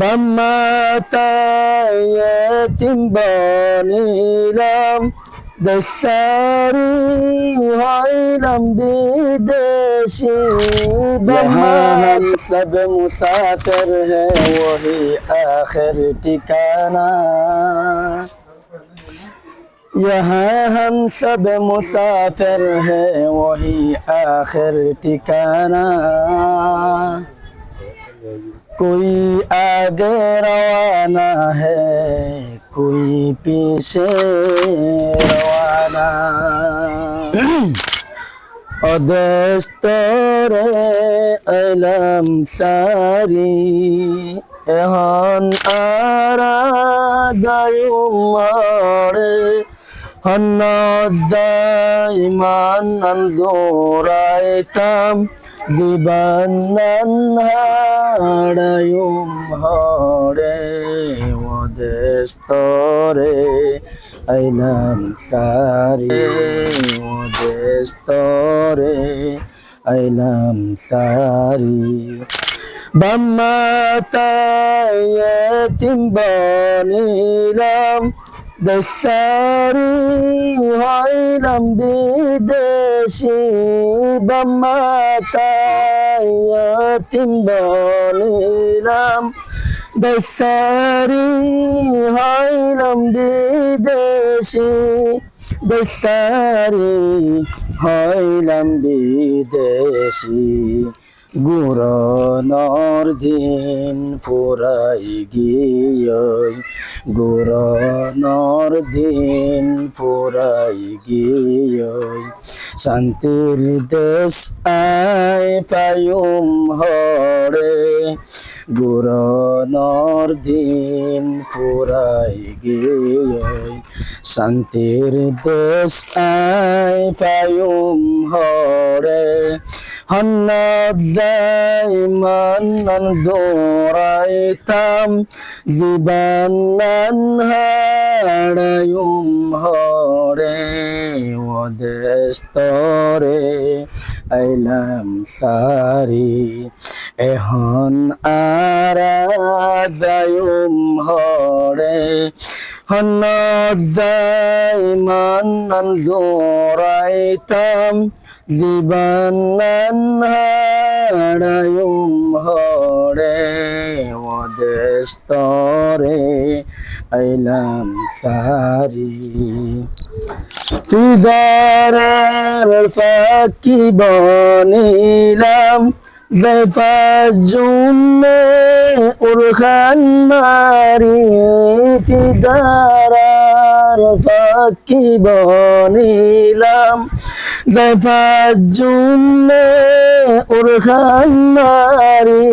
বাম্মাতায় এতিম বনিলাম, দেশারি হইলাম বিদেশি। यहाँ हम सब मुसाफिर है वही आखिर ठिकाना, यहाँ हम सब मुसाफिर है वही आखिर ठिकाना। कोई आगे रवाना है कोई पीछे रवाना। অদেস্তরে এলাম সারি, এখন আরা যায়ুম হরে, হন্নজাইমান জোরাইতাম, জীবন হারায়ুম হরে। অদেস্তরে আইলাম সারি, ওদেস্তরে আইলাম সারি। বাম্মাতায় এতিম বনিলাম, দেশারি হইলাম বিদেশি। বাম্মাতায় এতিম বনিলাম, দেশারি হইলাম বিদেশি। দেশারি হইলাম বিদেশি। গুরনর দিন ফুরাই গিয়ে, গুরনর দিন ফুরাই গিয়ে, শান্তির দেশ আয় পায়ুম হরে। গুরনর দিন ফুরাই গিয়ে, শান্তির দেশ আয় পায়ুম হরে। হন্নজাইমান জোরাইতাম, জীবন হারায়ুম হরে। ওদেস্তরে আইলাম সারি, এখন আরা যায়ুম হরে। হন্নজাইমান জোরাইতাম, জীবন হারায়ুম হরে। ওদেস্তরে আইলাম সারি। ফিজারের ফাঁকি বনিলাম, জুমে উরখান মারি। ফিজারার ফাঁকি বনিলাম, জুমে উরখান মারি।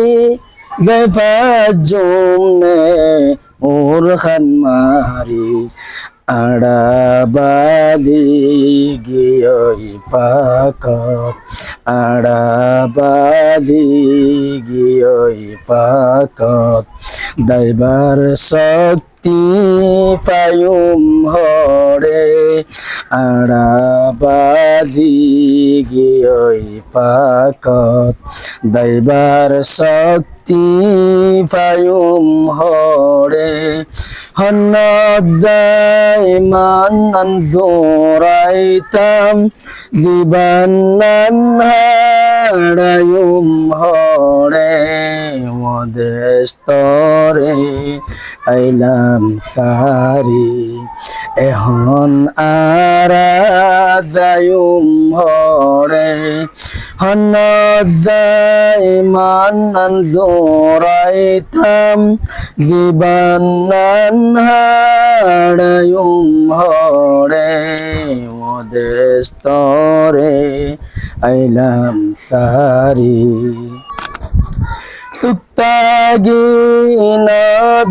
জুমে উরখান মারি। আড়াবাজি গিয়ই পাকত, আড়াবাজি গিয়ই পাকত, দাইবার শক্তি পায়ুম হরে। আড়াবাজি গিয়ই পাকত, দাইবার শক্তি পায়ুম হরে। হন্নজাইমান জোরাইতাম, জীবন হারায়ুম হরে। ওদেস্তরে আইলাম সারি, এখন আরা যায়ুম হরে। হন্নজাইমান জোরাইতাম, জীবন হারায়ুম হরে। ওদেস্তরে আইলাম সারি। সুক্তাগি না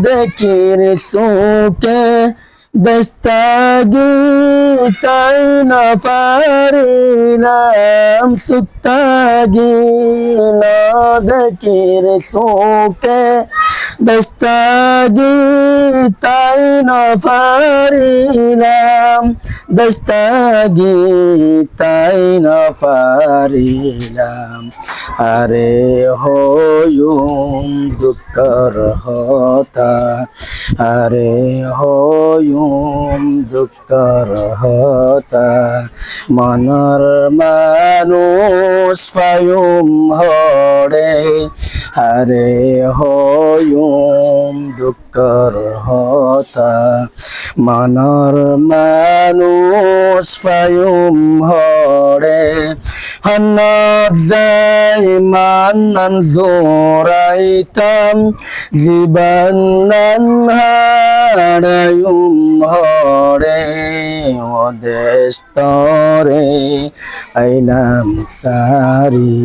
দেখির সুকে, দস্তাগি তাই না পারিলাম। সুক্তাগি না দেখির সুকে, দস্তাগি তাই না পারিলাম দস্তাগি তাই না পারিলাম আরে হয়ুম দুঃখর হতা আরে হয়ুম দুঃখর হতা মনৰ মানুষ ফায়ুম হৰে আরে হয়ুম দুঃখর হতা মনৰ মানুষ ফায়ুম হৰে হন্নত যাই মান্নান জোৰাইতাম জীবনান হাৰায়ুম হৰে অদেস্তৰে আইলাম সারি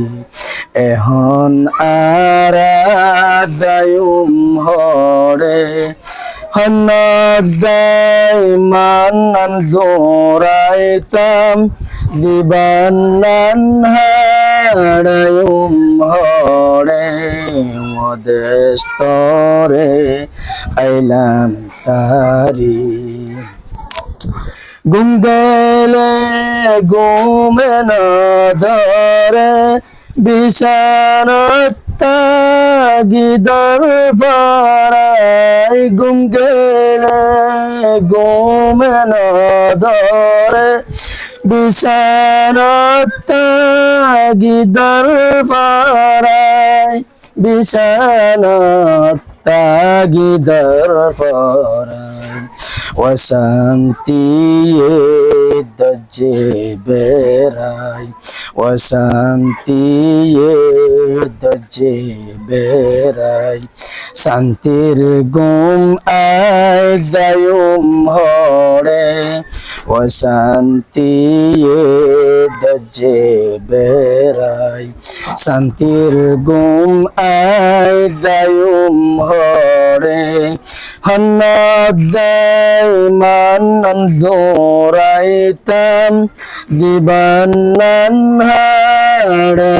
এখন আরা যায়ুম হৰে হন্নত যাই মান্নান জোৰাইতাম জীবনান হারায়ুম হৰে মদেস্তরে আইলাম সারি ঘুম গেলে ঘুমে না ধরে বিছানাত তাগিদার পাড়ায় ঘুম গেলে ঘুমে না ধরে বিছানাত তাগিদার পাড়ায় বিছানাত তাগিদার পাড়ায় ওশান্তিয়ে দজ্জে বেড়াই ওশান্তিয়ে দজ্জে বেড়াই শান্তির গুম আয় যায়ুম হরে ওশান্তিয়ে দজ্জে বেড়াই শান্তির গুম আয় যায়ুম হরে হন্নত যাই মান্নান জোরাইতাম জীবনান হারায়ুম